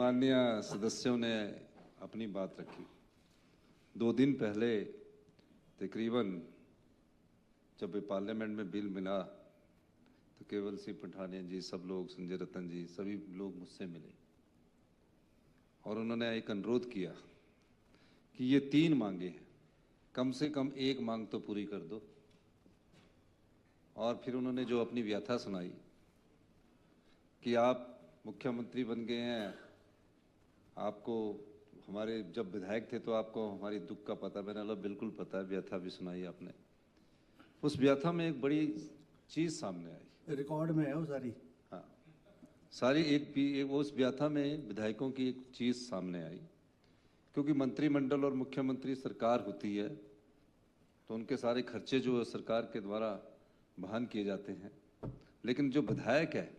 माननीय सदस्यों ने अपनी बात रखी। 2 दिन पहले तकरीबन जब पार्लियामेंट में बिल मिला तो केवल सिंह पठानिया जी, सब लोग, संजय रतन जी, सभी लोग मुझसे मिले और उन्होंने एक अनुरोध किया कि ये 3 मांगे हैं, कम से कम एक मांग तो पूरी कर दो। और फिर उन्होंने जो अपनी व्यथा सुनाई कि आप मुख्यमंत्री बन गए हैं, आपको हमारे जब विधायक थे तो आपको हमारी दुख का पता। मैंने बोला बिल्कुल पता है, व्यथा भी सुनाई आपने। उस व्यथा में एक बड़ी चीज़ सामने आई, रिकॉर्ड में है वो सारी। हाँ, सारी एक उस व्यथा में विधायकों की एक चीज़ सामने आई, क्योंकि मंत्रिमंडल और मुख्यमंत्री सरकार होती है तो उनके सारे खर्चे जो सरकार के द्वारा वहन किए जाते हैं, लेकिन जो विधायक है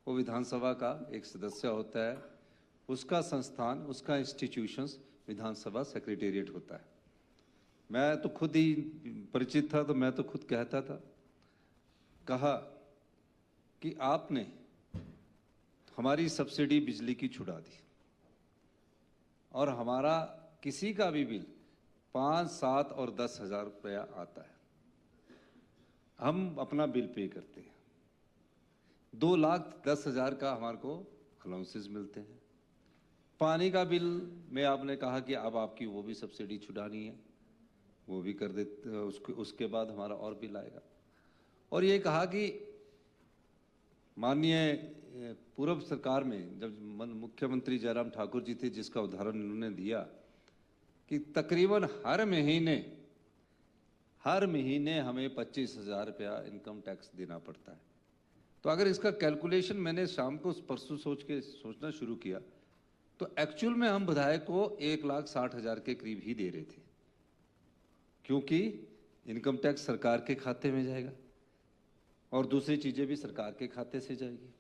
वो विधानसभा का एक सदस्य होता है, उसका संस्थान, उसका इंस्टीट्यूशंस विधानसभा सेक्रेटेरिएट होता है। मैं तो खुद ही परिचित था, तो मैं तो खुद कहता था, कहा कि आपने हमारी सब्सिडी बिजली की छुड़ा दी और हमारा किसी का भी बिल 5, 7 और 10 हज़ार रुपया आता है, हम अपना बिल पे करते हैं। 2,10,000 का हमारे को अलाउंसेस मिलते हैं। पानी का बिल में आपने कहा कि अब आपकी वो भी सब्सिडी छुड़ानी है, वो भी कर देते, उसके बाद हमारा और बिल आएगा। और ये कहा कि माननीय पूर्व सरकार में जब मुख्यमंत्री जयराम ठाकुर जी थे, जिसका उदाहरण उन्होंने दिया कि तकरीबन हर महीने हमें 25,000 रुपया इनकम टैक्स देना पड़ता है। तो अगर इसका कैलकुलेशन मैंने शाम को परसों सोचना शुरू किया तो एक्चुअल में हम विधायक को 1,60,000 के करीब ही दे रहे थे, क्योंकि इनकम टैक्स सरकार के खाते में जाएगा और दूसरी चीजें भी सरकार के खाते से जाएगी।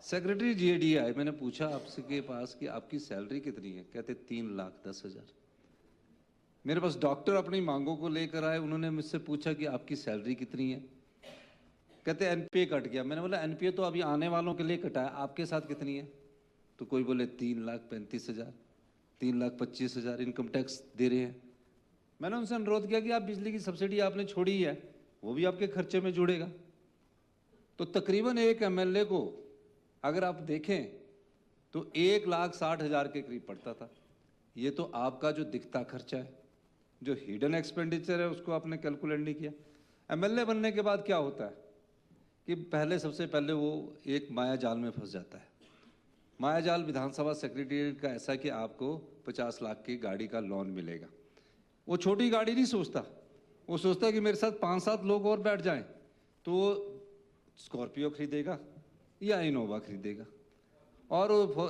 सेक्रेटरी जीएडी आए, मैंने पूछा आपसे के पास कि आपकी सैलरी कितनी है? कहते 3,10,000। मेरे पास डॉक्टर अपनी मांगों को लेकर आए, उन्होंने मुझसे पूछा कि आपकी सैलरी कितनी है? कहते एनपीए कट गया। मैंने बोला एनपीए तो अभी आने वालों के लिए कटा है, आपके साथ कितनी है? तो कोई बोले 3,35,000, 3,25,000 इनकम टैक्स दे रहे हैं। मैंने उनसे अनुरोध किया कि आप बिजली की सब्सिडी आपने छोड़ी है, वो भी आपके खर्चे में जुड़ेगा। तो तकरीबन एक एमएलए को अगर आप देखें तो 1,60,000 के करीब पड़ता था। ये तो आपका जो दिखता खर्चा है, जो हिडन एक्सपेंडिचर है, उसको आपने कैलकुलेट नहीं किया। एमएलए बनने के बाद क्या होता है कि सबसे पहले वो एक माया जाल में फंस जाता है। माया जाल विधानसभा सेक्रेटेरिएट का ऐसा कि आपको 50 लाख की गाड़ी का लोन मिलेगा। वो छोटी गाड़ी नहीं सोचता, वो सोचता है कि मेरे साथ 5-7 लोग और बैठ जाएं तो वो स्कॉर्पियो खरीदेगा या इनोवा खरीदेगा। और वो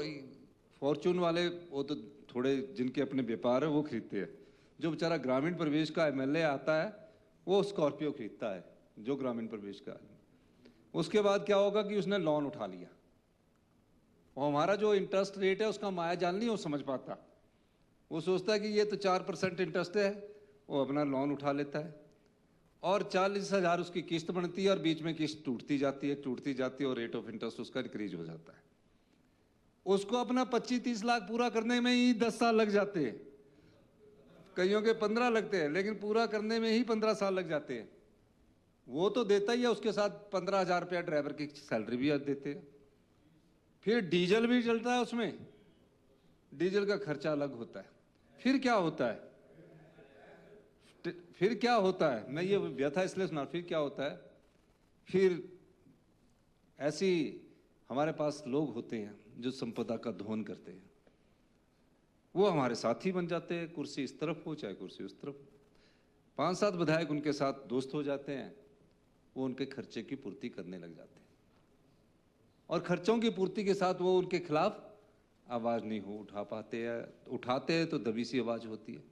फॉर्चून वाले, वो तो थोड़े जिनके अपने व्यापार है वो खरीदते हैं। जो बेचारा ग्रामीण प्रवेश का एमएलए आता है वो स्कॉर्पियो खरीदता है, जो ग्रामीण प्रवेश का। उसके बाद क्या होगा कि उसने लोन उठा लिया और हमारा जो इंटरेस्ट रेट है उसका माया जाल नहीं वो समझ पाता। वो सोचता है कि ये तो 4% इंटरेस्ट है, वो अपना लोन उठा लेता है और 40,000 उसकी किस्त बनती है और बीच में किस्त टूटती जाती है और रेट ऑफ इंटरेस्ट उसका इंक्रीज हो जाता है। उसको अपना 25-30 लाख पूरा करने में ही 10 साल लग जाते हैं, कईयों के 15 लगते हैं, लेकिन पूरा करने में ही 15 साल लग जाते हैं। वो तो देता ही है, उसके साथ 15,000 रुपया ड्राइवर की सैलरी भी देते हैं। फिर डीजल भी चलता है, उसमें डीजल का खर्चा अलग होता है। फिर क्या होता है, मैं ये व्यथा इसलिए सुना, फिर क्या होता है, फिर ऐसी हमारे पास लोग होते हैं जो संपदा का दोहन करते हैं, वो हमारे साथी बन जाते हैं, कुर्सी इस तरफ हो चाहे कुर्सी उस तरफ। 5-7 विधायक उनके साथ दोस्त हो जाते हैं, वो उनके खर्चे की पूर्ति करने लग जाते हैं और खर्चों की पूर्ति के साथ वो उनके खिलाफ आवाज नहीं उठा पाते हैं। उठाते हैं तो दबी सी आवाज होती है।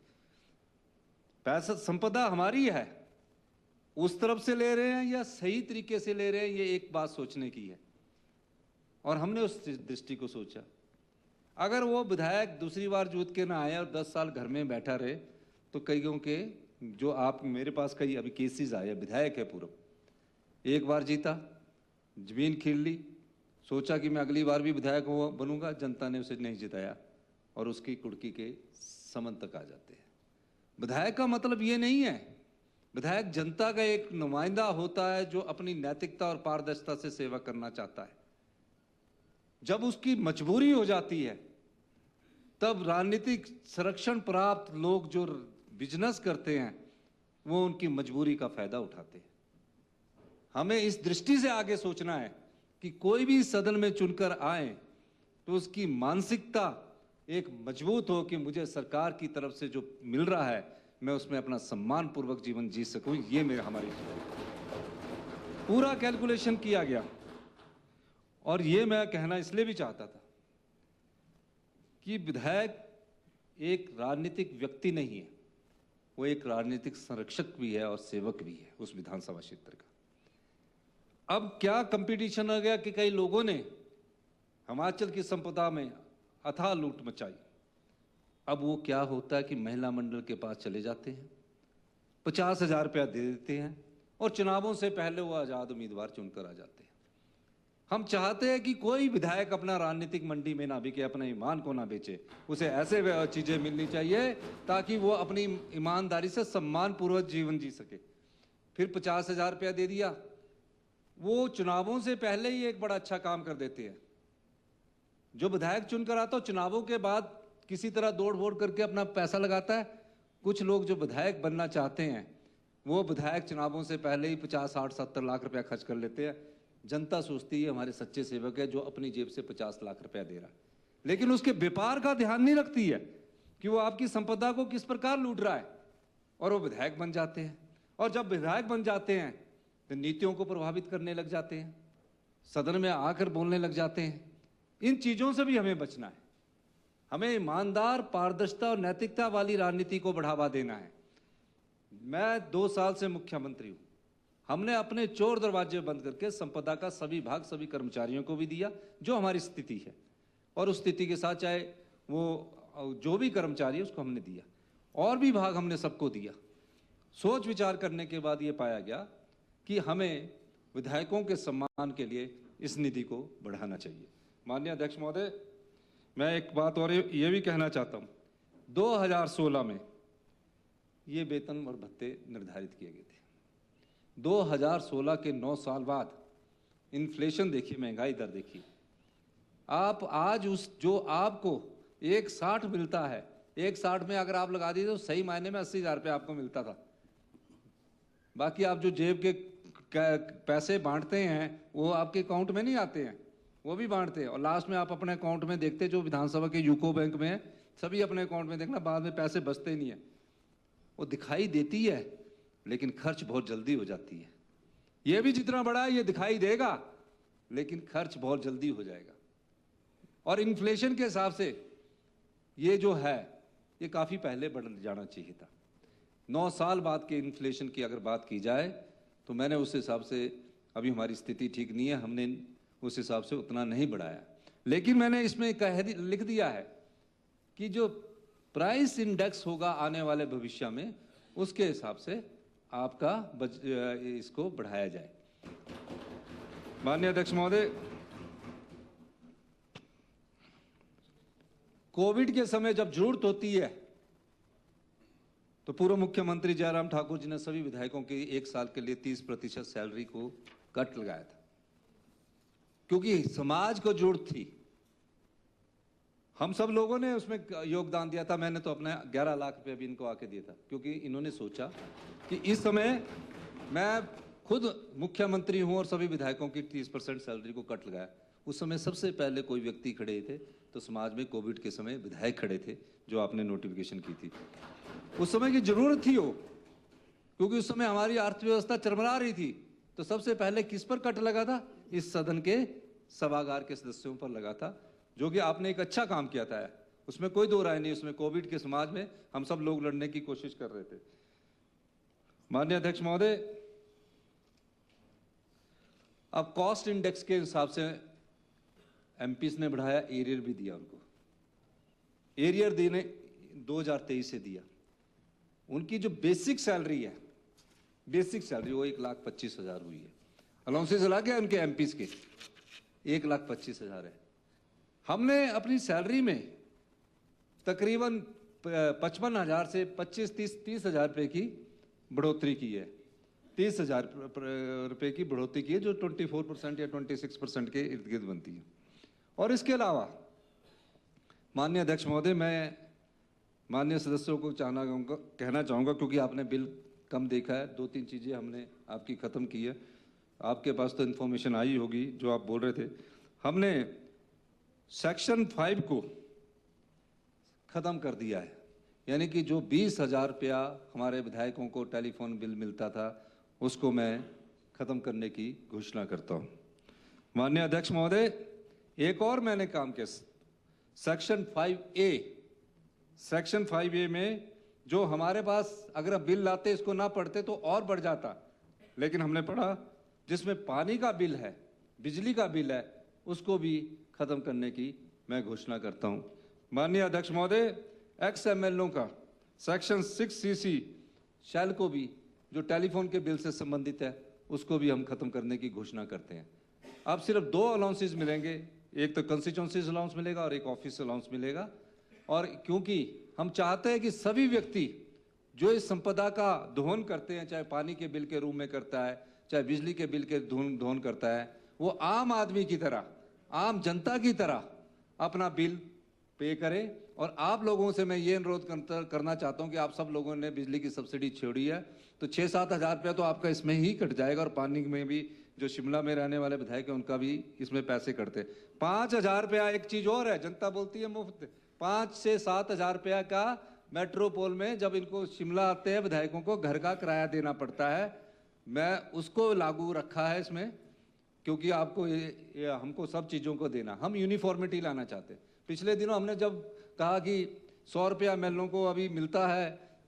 पैसा संपदा हमारी है, उस तरफ से ले रहे हैं या सही तरीके से ले रहे हैं, ये एक बात सोचने की है। और हमने उस दृष्टि को सोचा, अगर वो विधायक दूसरी बार जीत के ना आए और 10 साल घर में बैठा रहे तो कईयों के, जो आप मेरे पास कई अभी केसेस आए, विधायक है पूर्व, एक बार जीता, जमीन खरीद ली, सोचा कि मैं अगली बार भी विधायक बनूंगा, जनता ने उसे नहीं जिताया और उसकी कुर्की के समन तक आ जाते हैं। विधायक का मतलब ये नहीं है, विधायक जनता का एक नुमाइंदा होता है जो अपनी नैतिकता और पारदर्शिता से सेवा करना चाहता है। जब उसकी मजबूरी हो जाती है तब राजनीतिक संरक्षण प्राप्त लोग जो बिजनेस करते हैं वो उनकी मजबूरी का फायदा उठाते हैं। हमें इस दृष्टि से आगे सोचना है कि कोई भी सदन में चुनकर आए तो उसकी मानसिकता एक मजबूत हो कि मुझे सरकार की तरफ से जो मिल रहा है मैं उसमें अपना सम्मान पूर्वक जीवन जी सकूं। ये मेरा हमारी पूरा कैलकुलेशन किया गया। और ये मैं कहना इसलिए भी चाहता था कि विधायक एक राजनीतिक व्यक्ति नहीं है, वो एक राजनीतिक संरक्षक भी है और सेवक भी है उस विधानसभा क्षेत्र का। अब क्या कंपटीशन हो गया कि कई लोगों ने हिमाचल की संपदा में अथाह लूट मचाई। अब वो क्या होता है कि महिला मंडल के पास चले जाते हैं, 50,000 रुपया दे देते हैं और चुनावों से पहले वो आजाद उम्मीदवार चुनकर आ जाते हैं। हम चाहते हैं कि कोई विधायक अपना राजनीतिक मंडी में ना बिके, अपने ईमान को ना बेचे, उसे ऐसे चीजें मिलनी चाहिए ताकि वो अपनी ईमानदारी से सम्मान पूर्वक जीवन जी सके। फिर 50,000 रुपया दे दिया, वो चुनावों से पहले ही एक बड़ा अच्छा काम कर देते हैं। जो विधायक चुनकर आता है चुनावों के बाद किसी तरह दौड़ वोड़ करके अपना पैसा लगाता है। कुछ लोग जो विधायक बनना चाहते हैं वो विधायक चुनावों से पहले ही 50, 60, 70 लाख रुपया खर्च कर लेते हैं। जनता सोचती है हमारे सच्चे सेवक है जो अपनी जेब से 50 लाख रुपया दे रहा है, लेकिन उसके व्यापार का ध्यान नहीं रखती है कि वो आपकी संपदा को किस प्रकार लूट रहा है। और वो विधायक बन जाते हैं, और जब विधायक बन जाते हैं तो नीतियों को प्रभावित करने लग जाते हैं, सदन में आकर बोलने लग जाते हैं। इन चीजों से भी हमें बचना है। हमें ईमानदार, पारदर्शिता और नैतिकता वाली राजनीति को बढ़ावा देना है। मैं 2 साल से मुख्यमंत्री हूं। हमने अपने चोर दरवाजे बंद करके संपदा का सभी भाग सभी कर्मचारियों को भी दिया जो हमारी स्थिति है, और उस स्थिति के साथ चाहे वो जो भी कर्मचारी है उसको हमने दिया, और भी भाग हमने सबको दिया। सोच विचार करने के बाद ये पाया गया कि हमें विधायकों के सम्मान के लिए इस निधि को बढ़ाना चाहिए। माननीय अध्यक्ष महोदय, मैं एक बात और ये भी कहना चाहता हूँ, 2016 में ये वेतन और भत्ते निर्धारित किए गए थे। 2016 के 9 साल बाद इन्फ्लेशन देखिए, महंगाई दर देखिए। आप आज उस जो आपको 160 मिलता है, 160 में अगर आप लगा दीजिए तो सही मायने में 80,000 रुपये आपको मिलता था। बाकी आप जो जेब के पैसे बांटते हैं वो आपके अकाउंट में नहीं आते हैं, वो भी बांटते हैं, और लास्ट में आप अपने अकाउंट में देखते जो विधानसभा के यूको बैंक में है, सभी अपने अकाउंट में देखना, बाद में पैसे बचते ही नहीं है। वो दिखाई देती है लेकिन खर्च बहुत जल्दी हो जाती है। ये भी जितना बड़ा है ये दिखाई देगा लेकिन खर्च बहुत जल्दी हो जाएगा। और इन्फ्लेशन के हिसाब से ये जो है ये काफी पहले बढ़ जाना चाहिए था। 9 साल बाद के इन्फ्लेशन की अगर बात की जाए तो मैंने उस हिसाब से, अभी हमारी स्थिति ठीक नहीं है, हमने उस हिसाब से उतना नहीं बढ़ाया, लेकिन मैंने इसमें लिख दिया है कि जो प्राइस इंडेक्स होगा आने वाले भविष्य में उसके हिसाब से आपका इसको बढ़ाया जाए। माननीय अध्यक्ष महोदय, कोविड के समय जब जरूरत होती है तो पूर्व मुख्यमंत्री जयराम ठाकुर जी ने सभी विधायकों की 1 साल के लिए 30% सैलरी को कट लगाया था, क्योंकि समाज को जरूरत थी। हम सब लोगों ने उसमें योगदान दिया था। मैंने तो अपने 11 लाख रुपए भी इनको आके दिया था, क्योंकि इन्होंने सोचा कि इस समय मैं खुद मुख्यमंत्री हूं और सभी विधायकों की 30% सैलरी को कट लगाया। उस समय सबसे पहले कोई व्यक्ति खड़े थे तो समाज में कोविड के समय विधायक खड़े थे, जो आपने नोटिफिकेशन की थी। उस समय की जरूरत थी वो, क्योंकि उस समय हमारी अर्थव्यवस्था चरमरा रही थी। तो सबसे पहले किस पर कट लगा था? इस सदन के सभागार के सदस्यों पर लगा था, जो कि आपने एक अच्छा काम किया था, उसमें कोई दो राय नहीं। उसमें कोविड के समाज में हम सब लोग लड़ने की कोशिश कर रहे थे। माननीय अध्यक्ष महोदय, अब कॉस्ट इंडेक्स के हिसाब से एमपीस ने बढ़ाया, एरियर भी दिया उनको। एरियर देने 2023 से दिया। उनकी जो बेसिक सैलरी है, बेसिक सैलरी वो 1,25,000 हुई है। अलाउंसेस लगा गया उनके एमपीस के 1,25,000 है। हमने अपनी सैलरी में तकरीबन 55,000 से 25-30,000 रुपये की बढ़ोतरी की है। 30,000 रुपये की बढ़ोतरी की है, जो 24% या 26% के इर्द गिर्द बनती है। और इसके अलावा माननीय अध्यक्ष महोदय, मैं माननीय सदस्यों को कहना चाहूँगा, क्योंकि आपने बिल कम देखा है, 2-3 चीज़ें हमने आपकी ख़त्म की है। आपके पास तो इन्फॉर्मेशन आई होगी जो आप बोल रहे थे। हमने सेक्शन 5 को ख़त्म कर दिया है, यानी कि जो 20,000 रुपया हमारे विधायकों को टेलीफोन बिल मिलता था, उसको मैं ख़त्म करने की घोषणा करता हूँ। माननीय अध्यक्ष महोदय, एक और मैंने काम किया, सेक्शन 5A में जो हमारे पास अगर आप बिल लाते इसको ना पढ़ते तो और बढ़ जाता, लेकिन हमने पढ़ा, जिसमें पानी का बिल है, बिजली का बिल है, उसको भी ख़त्म करने की मैं घोषणा करता हूँ। माननीय अध्यक्ष महोदय, XMLO का सेक्शन 6CC शैल को भी, जो टेलीफोन के बिल से संबंधित है, उसको भी हम ख़त्म करने की घोषणा करते हैं। अब सिर्फ 2 अलाउंसेस मिलेंगे, एक तो कंस्टिट्यूंसीज अलाउंस मिलेगा और एक ऑफिस अलाउंस मिलेगा। और क्योंकि हम चाहते हैं कि सभी व्यक्ति जो इस संपदा का दोहन करते हैं, चाहे पानी के बिल के रूप में करता है, चाहे बिजली के बिल के दोहन करता है, वो आम आदमी की तरह, आम जनता की तरह अपना बिल पे करें। और आप लोगों से मैं ये अनुरोध करना चाहता हूँ कि आप सब लोगों ने बिजली की सब्सिडी छोड़ी है, तो 6-7 हज़ार रुपया तो आपका इसमें ही कट जाएगा। और पानी में भी जो शिमला में रहने वाले विधायक हैं, उनका भी इसमें पैसे कटते। 5,000 रुपया, एक चीज़ और है, जनता बोलती है मुफ्त, 5 से 7 हज़ार रुपया का मेट्रोपोल में जब इनको शिमला आते हैं विधायकों को घर का किराया देना पड़ता है, मैं उसको लागू रखा है इसमें, क्योंकि आपको ये हमको सब चीज़ों को देना, हम यूनिफॉर्मिटी लाना चाहते हैं। पिछले दिनों हमने जब कहा कि 100 रुपया MLO को अभी मिलता है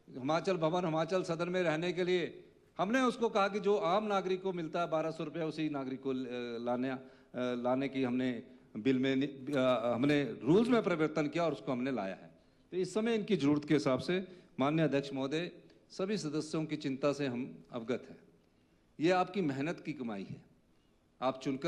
हिमाचल भवन, हिमाचल सदन में रहने के लिए, हमने उसको कहा कि जो आम नागरिक को मिलता है 1,200 रुपया, उसी नागरिक को लाने की हमने बिल में हमने रूल्स में परिवर्तन किया और उसको हमने लाया है। तो इस समय इनकी जरूरत के हिसाब से माननीय अध्यक्ष महोदय, सभी सदस्यों की चिंता से हम अवगत हैं। ये आपकी मेहनत की कमाई है, आप चुनकर